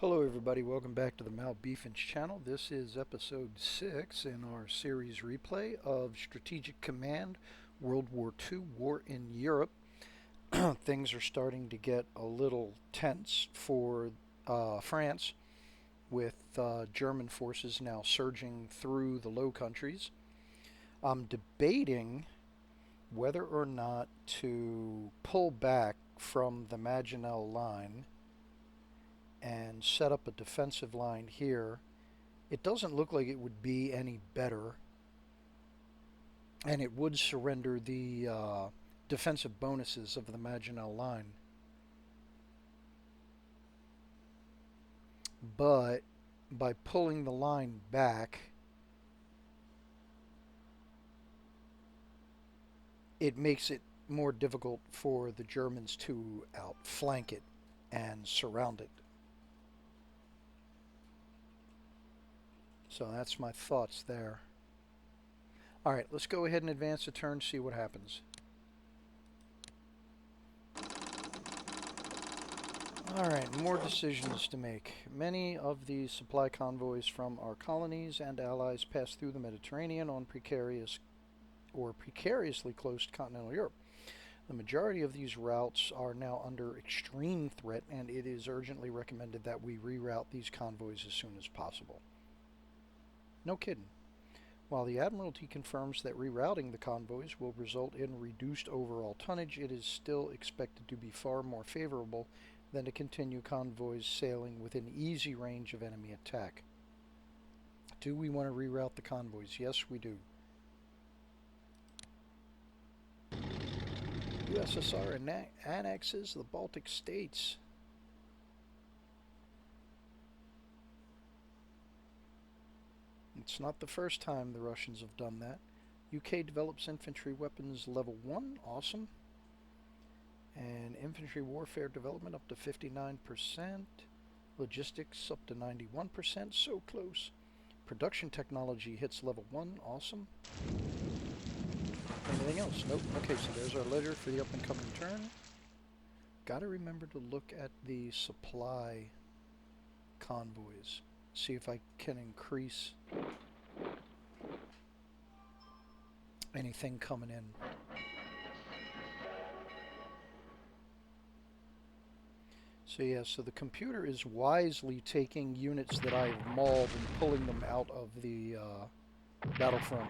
Hello everybody, welcome back to the Malbeefance channel. This is episode 6 in our series replay of Strategic Command World War II, War in Europe. Things are starting to get a little tense for France, with German forces now surging through the Low Countries. I'm debating whether or not to pull back from the Maginot Line and set up a defensive line here. It doesn't look like it would be any better, and it would surrender the defensive bonuses of the Maginot Line. But by pulling the line back, it makes it more difficult for the Germans to outflank it and surround it. So that's my thoughts there. Alright, let's go ahead and advance a turn, see what happens. Alright, more decisions to make. Many of the supply convoys from our colonies and allies pass through the Mediterranean on precariously close to continental Europe. The majority of these routes are now under extreme threat, and it is urgently recommended that we reroute these convoys as soon as possible. No kidding. While the Admiralty confirms that rerouting the convoys will result in reduced overall tonnage, it is still expected to be far more favorable than to continue convoys sailing within easy range of enemy attack. Do we want to reroute the convoys? Yes, we do. USSR annexes the Baltic states. It's not the first time the Russians have done that. UK develops infantry weapons level 1, awesome. And infantry warfare development up to 59%. Logistics up to 91%, so close. Production technology hits level 1, awesome. Anything else? Nope. Okay, so there's our ledger for the up and coming turn. Gotta remember to look at the supply convoys. See if I can increase anything coming in. So yeah, so the computer is wisely taking units that I've mauled and pulling them out of the battlefront.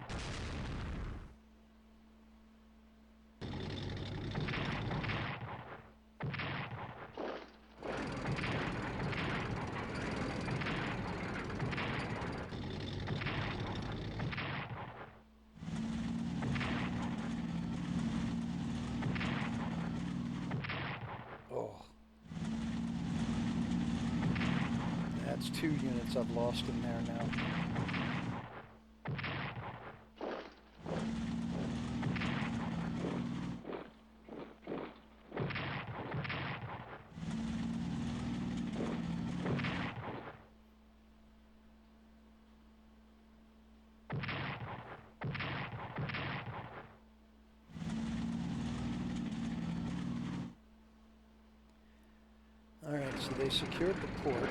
Oh. That's 2 units I've lost in there now. Alright, so they secured the port.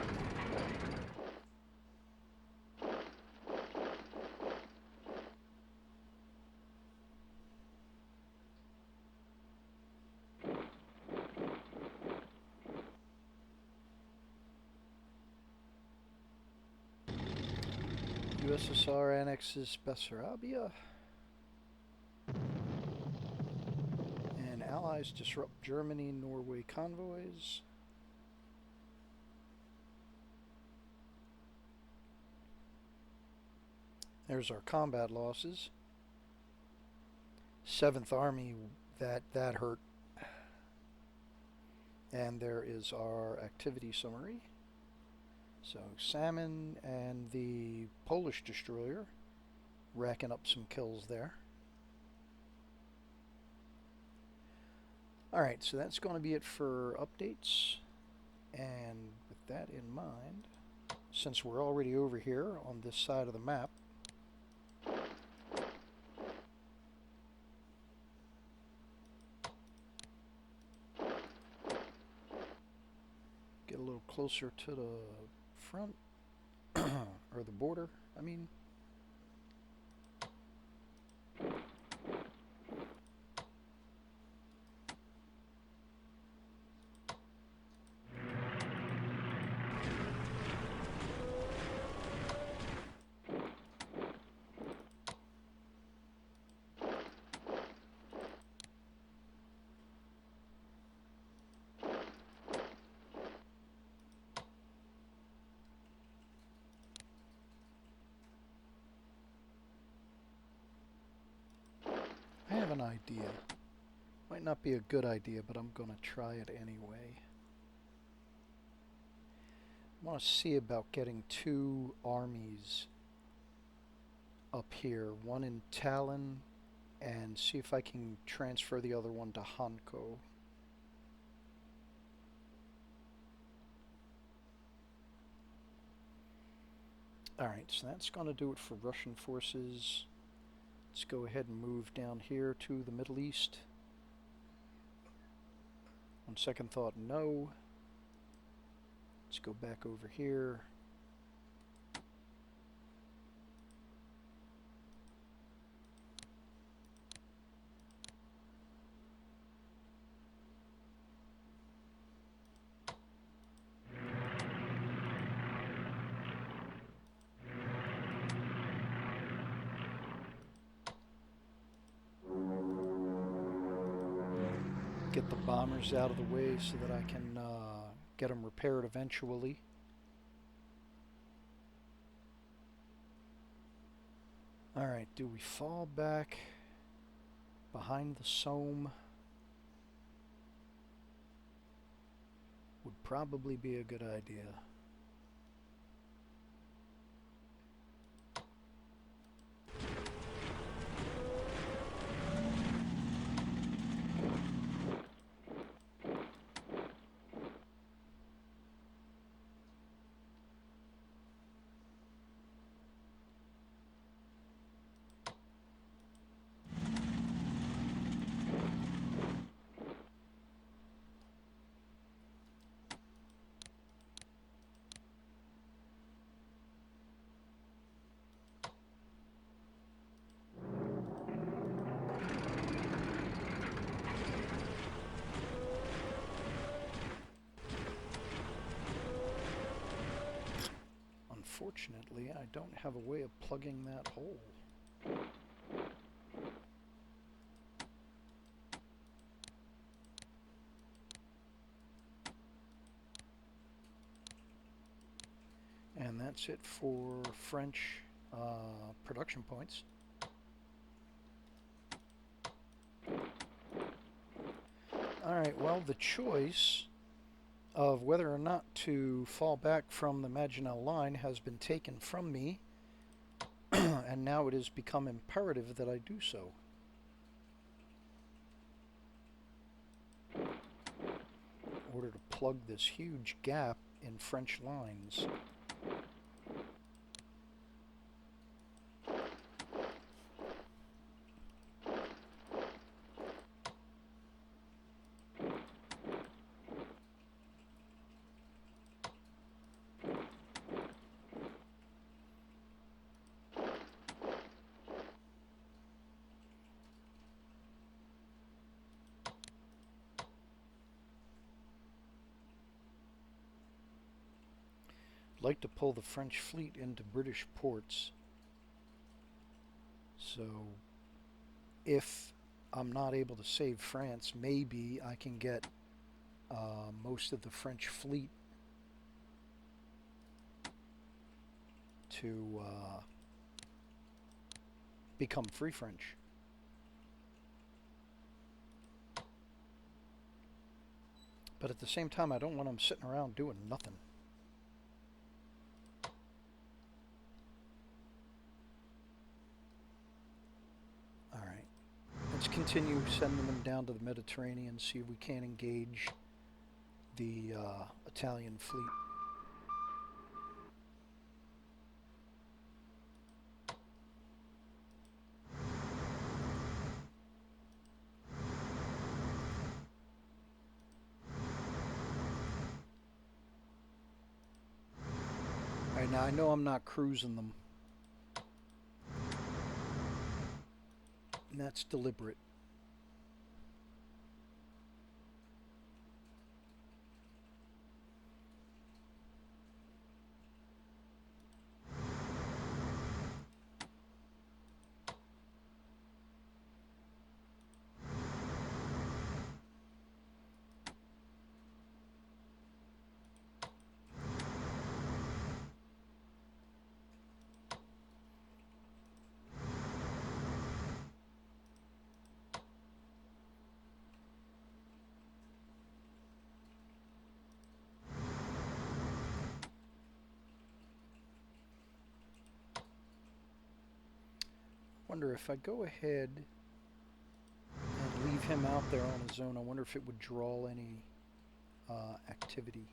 USSR annexes Bessarabia. And allies disrupt Germany-Norway convoys. There's our combat losses. 7th Army, that hurt. And there is our activity summary. So Salmon and the Polish destroyer racking up some kills there. Alright, so that's going to be it for updates. And with that in mind, since we're already over here on this side of the map, get a little closer to the front, or the border, I mean. I have an idea. Might not be a good idea, but I'm going to try it anyway. I want to see about getting 2 armies up here, one in Talon, and see if I can transfer the other one to Hanko. Alright, so that's going to do it for Russian forces. Let's go ahead and move down here to the Middle East. On second thought, no. Let's go back over here. Get the bombers out of the way so that I can get them repaired eventually. Alright, do we fall back behind the Somme? Would probably be a good idea. Unfortunately, I don't have a way of plugging that hole. And that's it for French production points. Alright, well, the choice of whether or not to fall back from the Maginot Line has been taken from me, and now it has become imperative that I do so. In order to plug this huge gap in French lines. Like to pull the French fleet into British ports. So if I'm not able to save France, maybe I can get most of the French fleet to become Free French. But at the same time, I don't want them sitting around doing nothing. Let's continue sending them down to the Mediterranean, see if we can engage the Italian fleet. Alright, now I know I'm not cruising them. And that's deliberate. Wonder if I go ahead and leave him out there on his own, I wonder if it would draw any activity.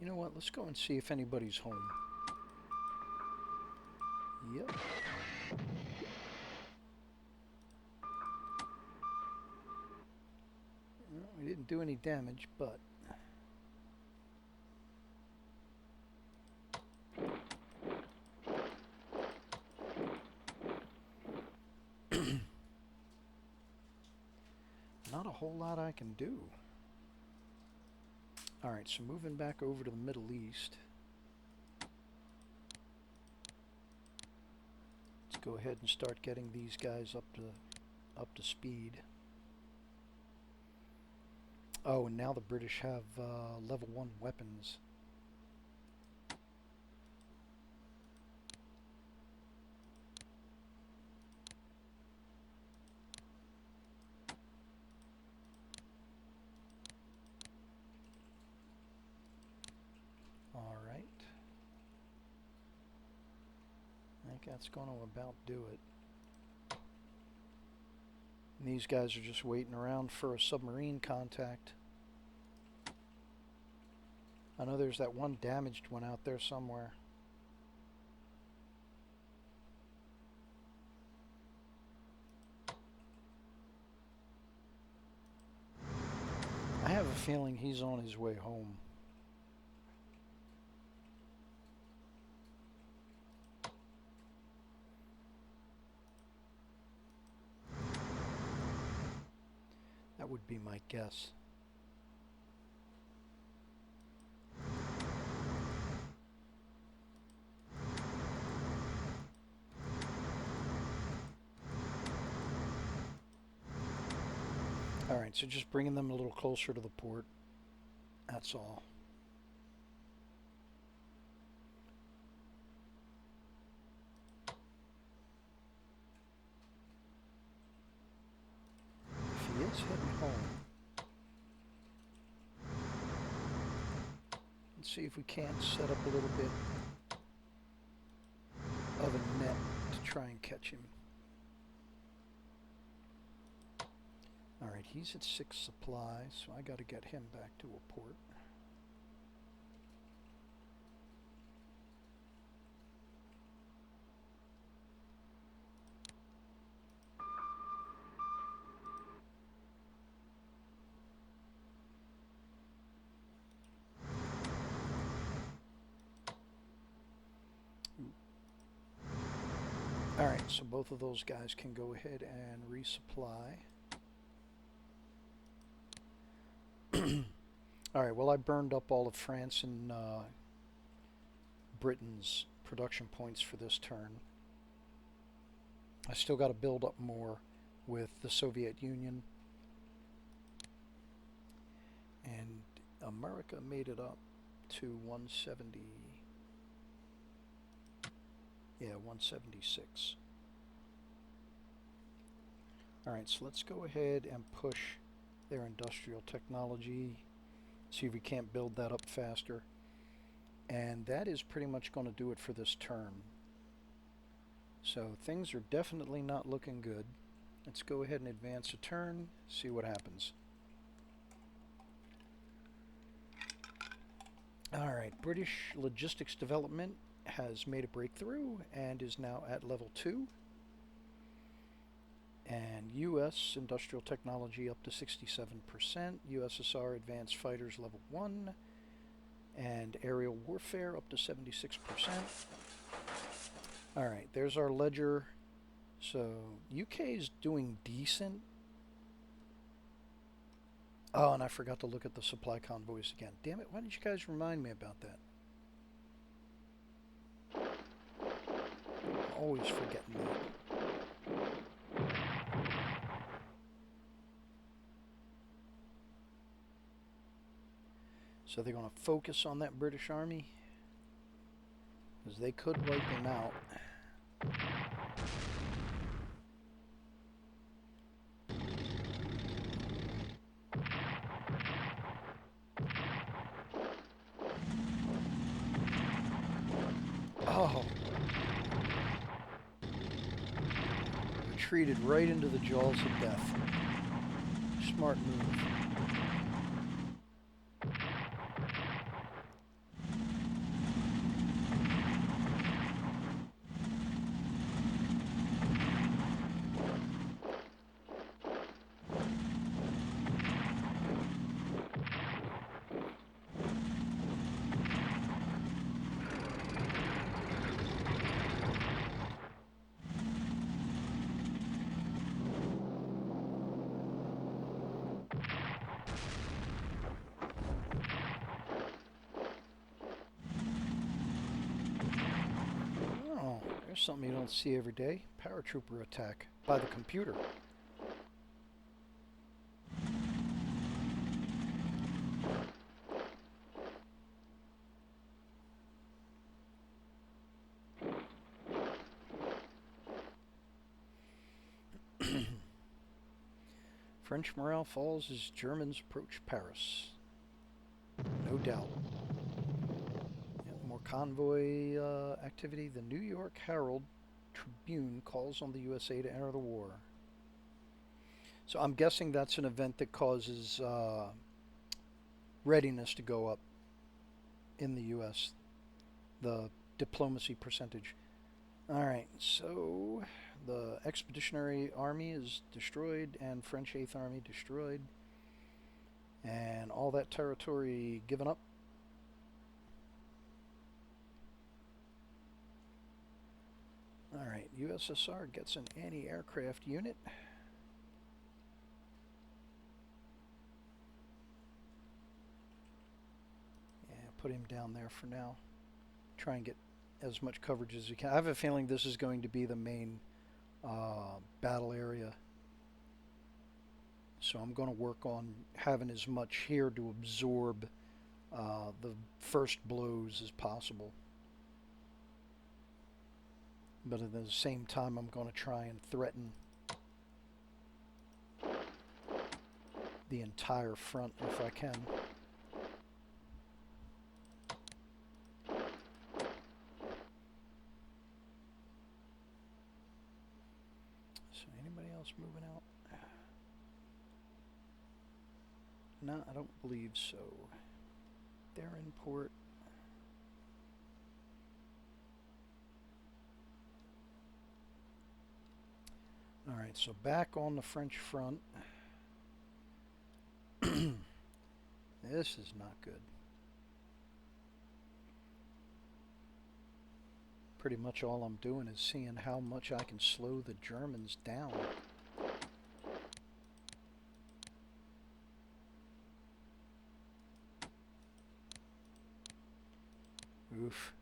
You know what, let's go and see if anybody's home. Yep. Well, we didn't do any damage, but not a whole lot I can do. Alright, so moving back over to the Middle East. Let's go ahead and start getting these guys up to speed. Oh, and now the British have level 1 weapons. Alright. I think that's going to about do it. And these guys are just waiting around for a submarine contact. I know there's that one damaged one out there somewhere. I have a feeling he's on his way home. That would be my guess. Alright, so just bringing them a little closer to the port. That's all. If he is heading home, let's see if we can't set up a little bit of a net to try and catch him. Alright, he's at 6 supplies, so I gotta get him back to a port. Alright, so both of those guys can go ahead and resupply. Alright, well I burned up all of France and Britain's production points for this turn. I still got to build up more with the Soviet Union. And America made it up to 170. Yeah, 176. Alright, so let's go ahead and push their industrial technology. See if we can't build that up faster. And that is pretty much going to do it for this turn. So things are definitely not looking good. Let's go ahead and advance a turn, see what happens. Alright, British Logistics Development has made a breakthrough and is now at level 2. And U.S. industrial technology up to 67%. USSR advanced fighters level 1. And aerial warfare up to 76%. Alright, there's our ledger. So, UK's doing decent. Oh, and I forgot to look at the supply convoys again. Damn it, why didn't you guys remind me about that? I'm always forgetting that. So they're going to focus on that British Army, because they could wipe them out. Oh! Retreated right into the jaws of death. Smart move. Something you don't see every day. Paratrooper attack by the computer. French morale falls as Germans approach Paris. No doubt. More convoy activity. The New York Herald Tribune calls on the USA to enter the war. So I'm guessing that's an event that causes readiness to go up in the US. The diplomacy percentage. Alright, so the Expeditionary Army is destroyed and French 8th Army destroyed. And all that territory given up. Alright, USSR gets an anti-aircraft unit. Yeah, put him down there for now. Try and get as much coverage as you can. I have a feeling this is going to be the main battle area. So I'm going to work on having as much here to absorb the first blows as possible. But at the same time, I'm going to try and threaten the entire front if I can. So anybody else moving out? No, I don't believe so. They're in port. Alright, so back on the French front. This is not good. Pretty much all I'm doing is seeing how much I can slow the Germans down. Oof.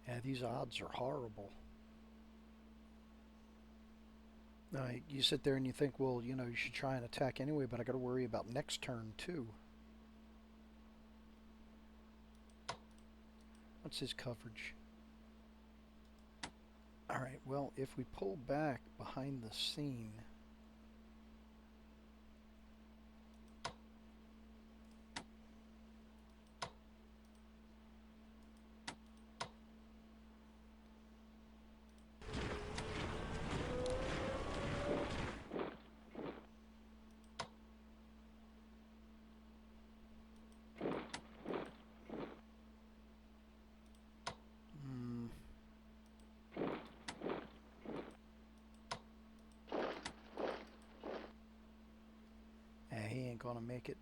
Yeah, these odds are horrible. You sit there and you think, well, you know, you should try and attack anyway, but I got to worry about next turn too. What's his coverage? Alright, well, if we pull back behind the scene, he ain't gonna make it.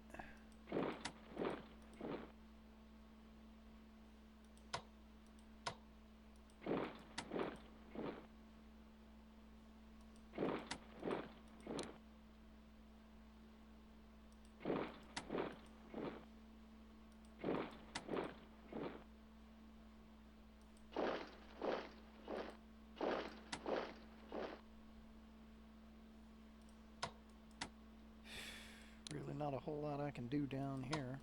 Really not a whole lot I can do down here.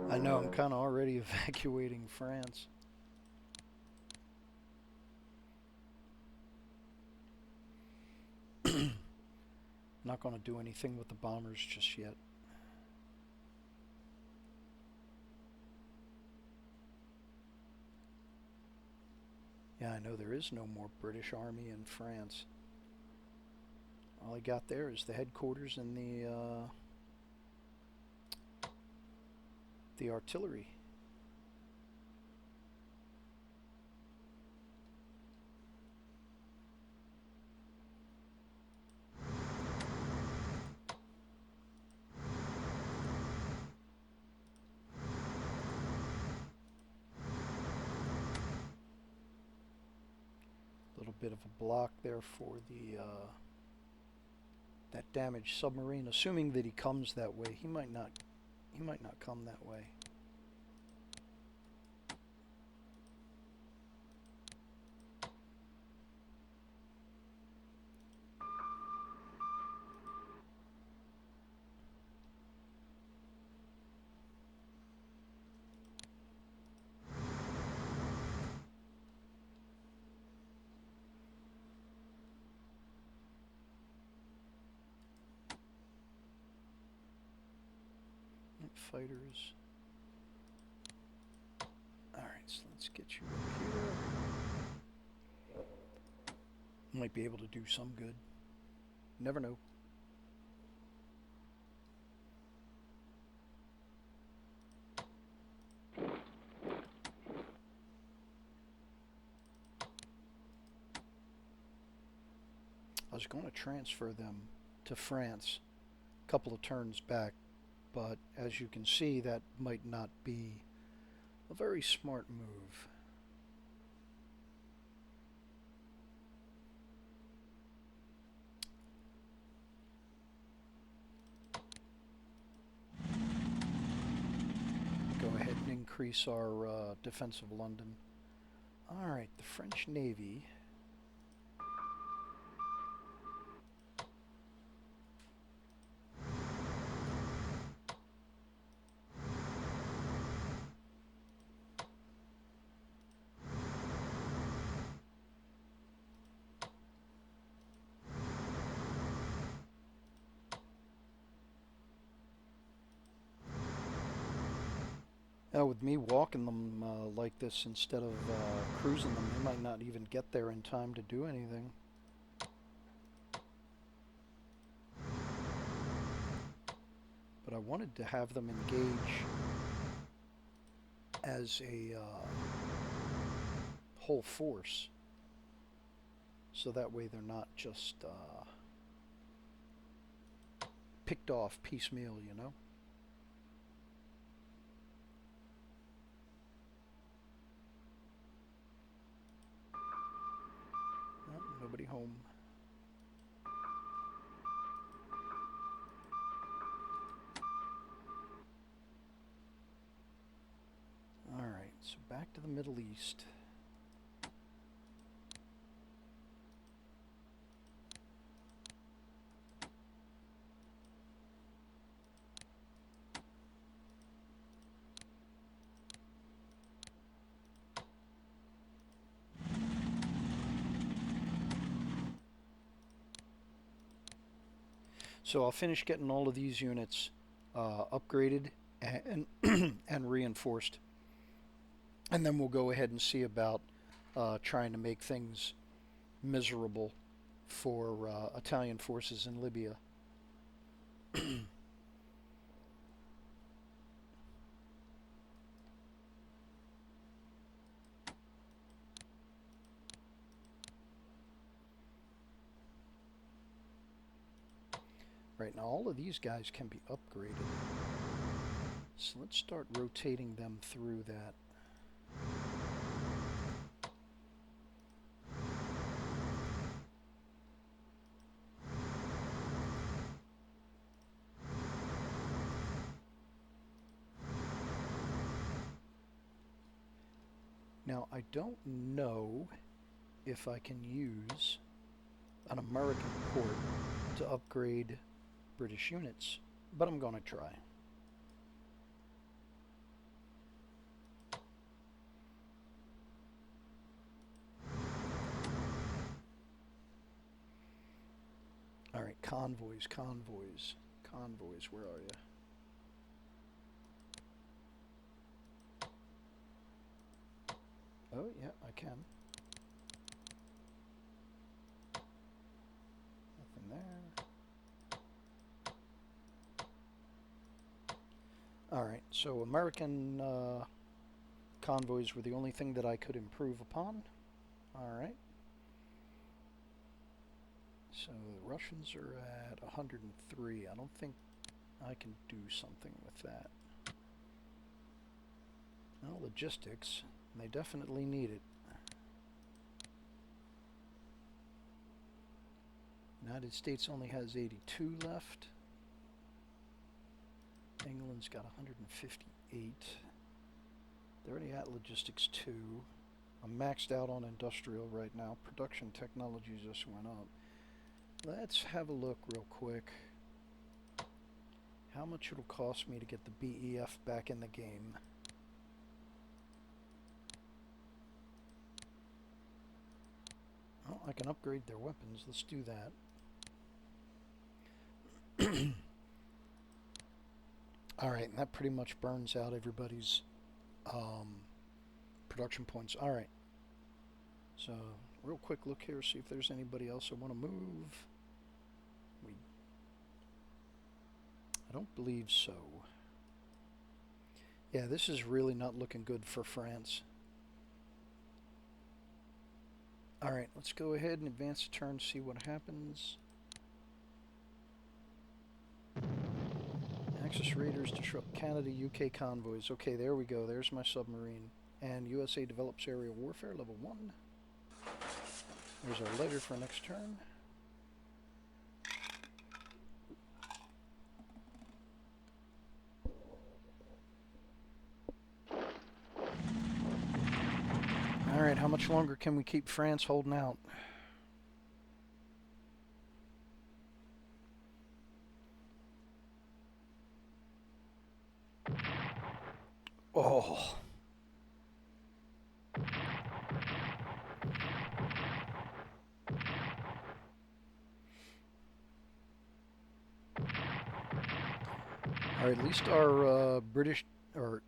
I know, I'm kind of already evacuating France. Not going to do anything with the bombers just yet. Yeah, I know there is no more British Army in France. All I got there is the headquarters and the artillery. Little bit of a block there for the that damaged submarine. Assuming that he comes that way, he might not come that way. Fighters. Alright, so let's get you up here. Might be able to do some good. Never know. I was going to transfer them to France a couple of turns back, but as you can see, that might not be a very smart move. Go ahead and increase our defense of London. Alright, the French Navy. With me walking them like this instead of cruising them, they might not even get there in time to do anything. But I wanted to have them engage as a whole force, so that way they're not just picked off piecemeal, you know? Nobody home. back to the Middle East. So I'll finish getting all of these units upgraded and and reinforced, and then we'll go ahead and see about trying to make things miserable for Italian forces in Libya. Right, now all of these guys can be upgraded. So let's start rotating them through that. Now, I don't know if I can use an American port to upgrade British units, but I'm going to try. All right, convoys, where are you? Oh, yeah, I can. Nothing there. All right, so American convoys were the only thing that I could improve upon. All right. So the Russians are at 103. I don't think I can do something with that. Well, logistics, they definitely need it. United States only has 82 left. England's got 158. They're already at logistics 2. I'm maxed out on industrial right now. Production technology just went up. Let's have a look real quick. How much it'll cost me to get the BEF back in the game. Well, I can upgrade their weapons. Let's do that. Alright, and that pretty much burns out everybody's production points. Alright. So, real quick look here, see if there's anybody else I want to move. I don't believe so. Yeah, this is really not looking good for France. Alright, let's go ahead and advance the turn, see what happens. Axis raiders disrupt Canada, UK convoys. Okay, there we go. There's my submarine. And USA develops aerial warfare, level 1. There's our letter for next turn. Alright, how much longer can we keep France holding out? Oh. Alright, at least our British or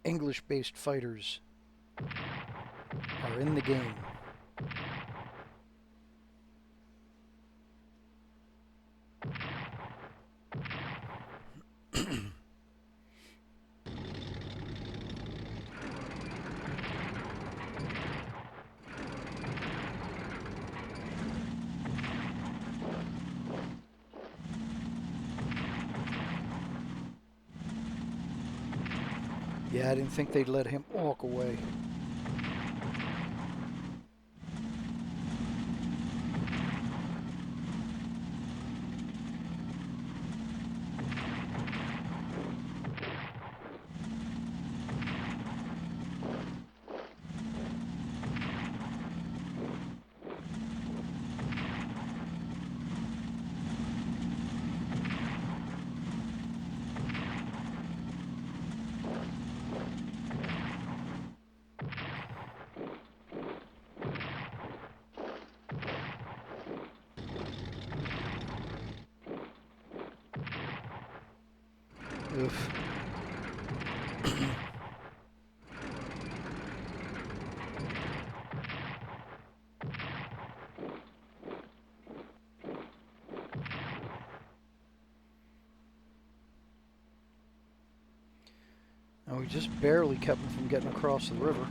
English-based fighters are in the game. Yeah, I didn't think they'd let him walk away. Oof. And we just barely kept them from getting across the river.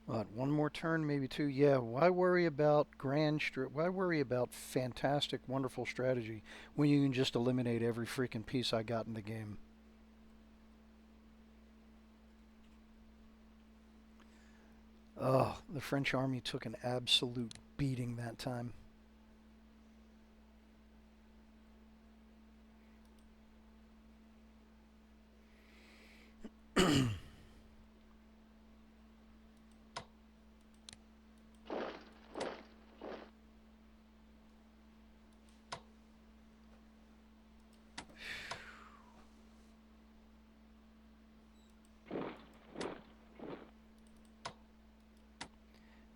What, one more turn, maybe two? Yeah, why worry about why worry about fantastic, wonderful strategy when you can just eliminate every freaking piece I got in the game? Oh, the French army took an absolute beating that time.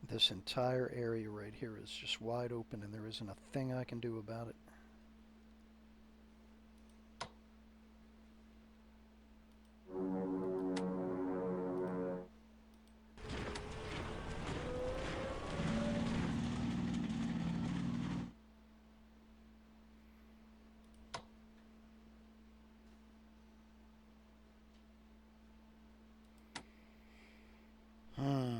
This entire area right here is just wide open and there isn't a thing I can do about it. Hmm.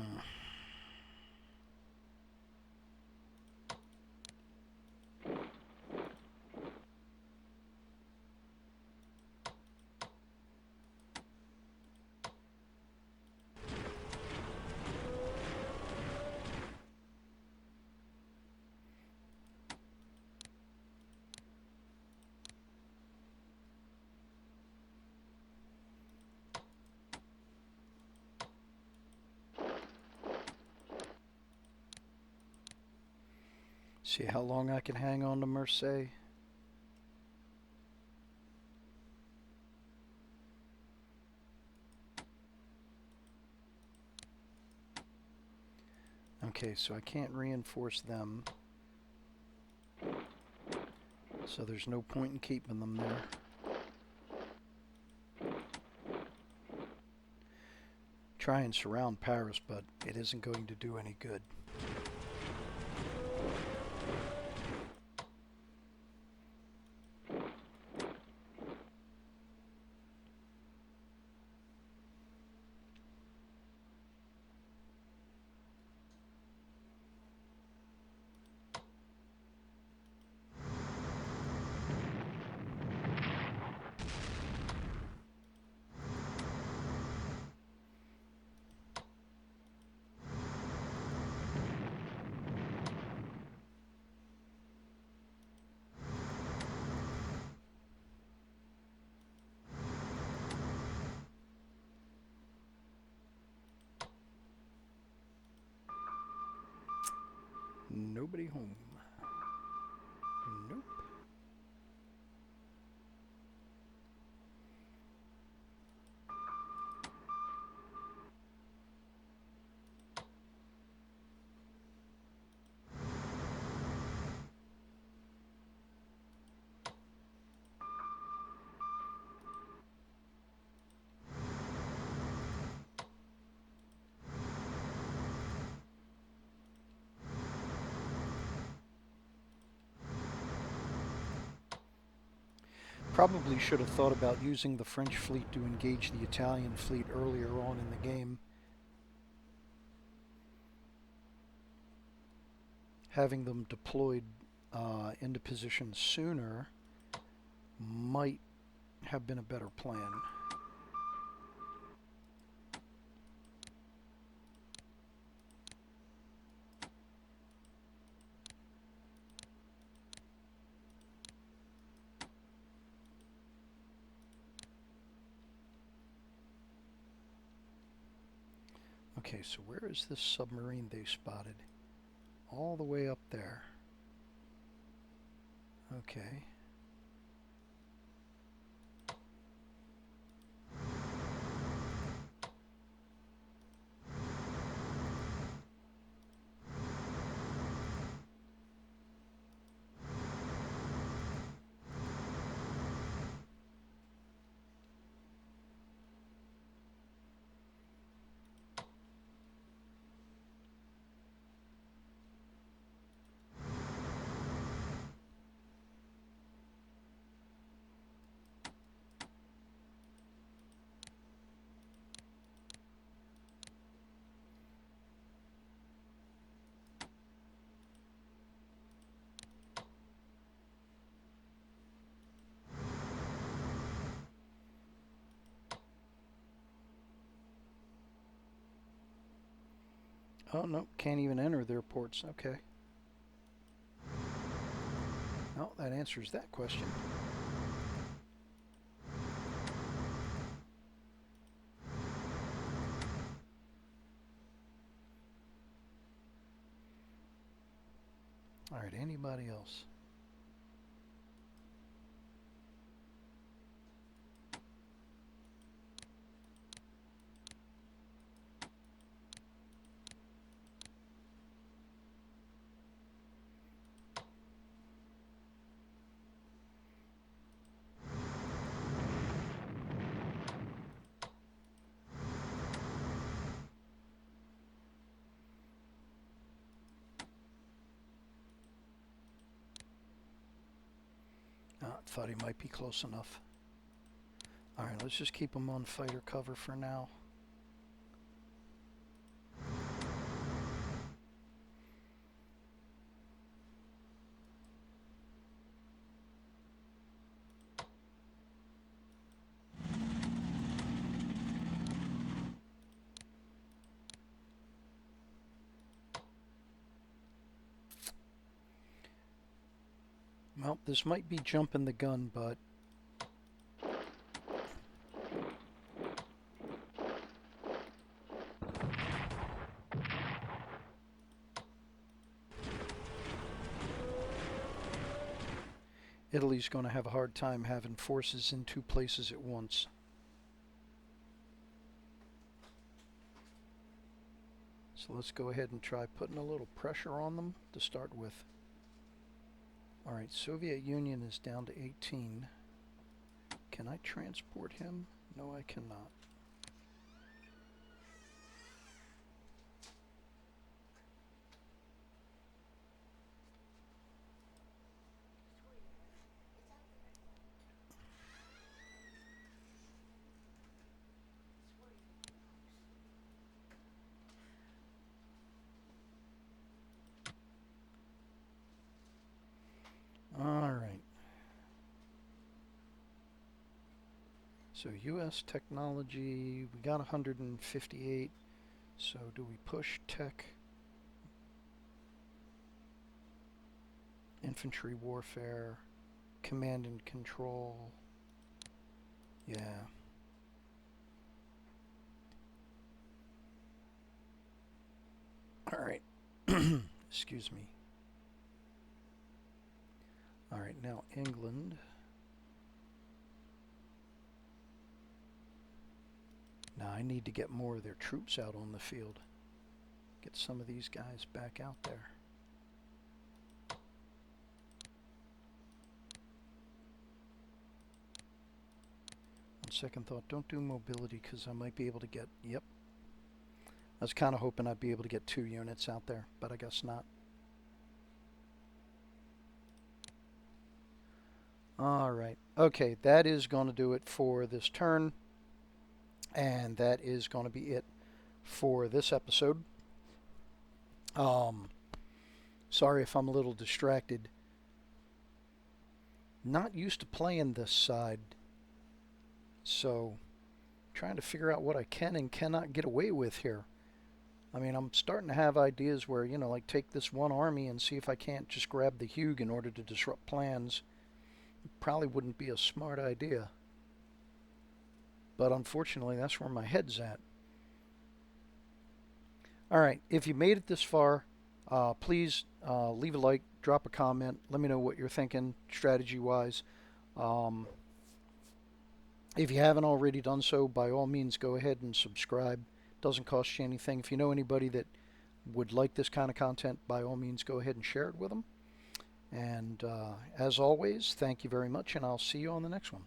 See how long I can hang on to Marseille? Okay, so I can't reinforce them. So there's no point in keeping them there. Try and surround Paris, but it isn't going to do any good. Nobody home. Nope. Probably should have thought about using the French fleet to engage the Italian fleet earlier on in the game. Having them deployed into position sooner might have been a better plan. Okay, so where is this submarine they spotted? All the way up there. Okay. Oh, no, can't even enter their ports. Okay. Oh, that answers that question. All right, anybody else? Thought he might be close enough. All right, let's just keep him on fighter cover for now. Well, this might be jumping the gun, but Italy's going to have a hard time having forces in two places at once. So let's go ahead and try putting a little pressure on them to start with. All right, Soviet Union is down to 18. Can I transport him? No, I cannot. All right. So U.S. technology, we got 158. So do we push tech? Infantry warfare, command and control. Yeah. All right. Excuse me. All right, now England. Now I need to get more of their troops out on the field. Get some of these guys back out there. On second thought, don't do mobility because I might be able to get, yep. I was kind of hoping I'd be able to get 2 units out there, but I guess not. All right. Okay, that is going to do it for this turn. And that is going to be it for this episode. Sorry if I'm a little distracted. Not used to playing this side. So, trying to figure out what I can and cannot get away with here. I mean, I'm starting to have ideas where, you know, like take this one army and see if I can't just grab the Hugh in order to disrupt plans. Probably wouldn't be a smart idea. But unfortunately, that's where my head's at. All right, if you made it this far, please leave a like, drop a comment, let me know what you're thinking strategy-wise. If you haven't already done so, by all means, go ahead and subscribe. Doesn't cost you anything. If you know anybody that would like this kind of content, by all means, go ahead and share it with them. And as always, thank you very much, and I'll see you on the next one.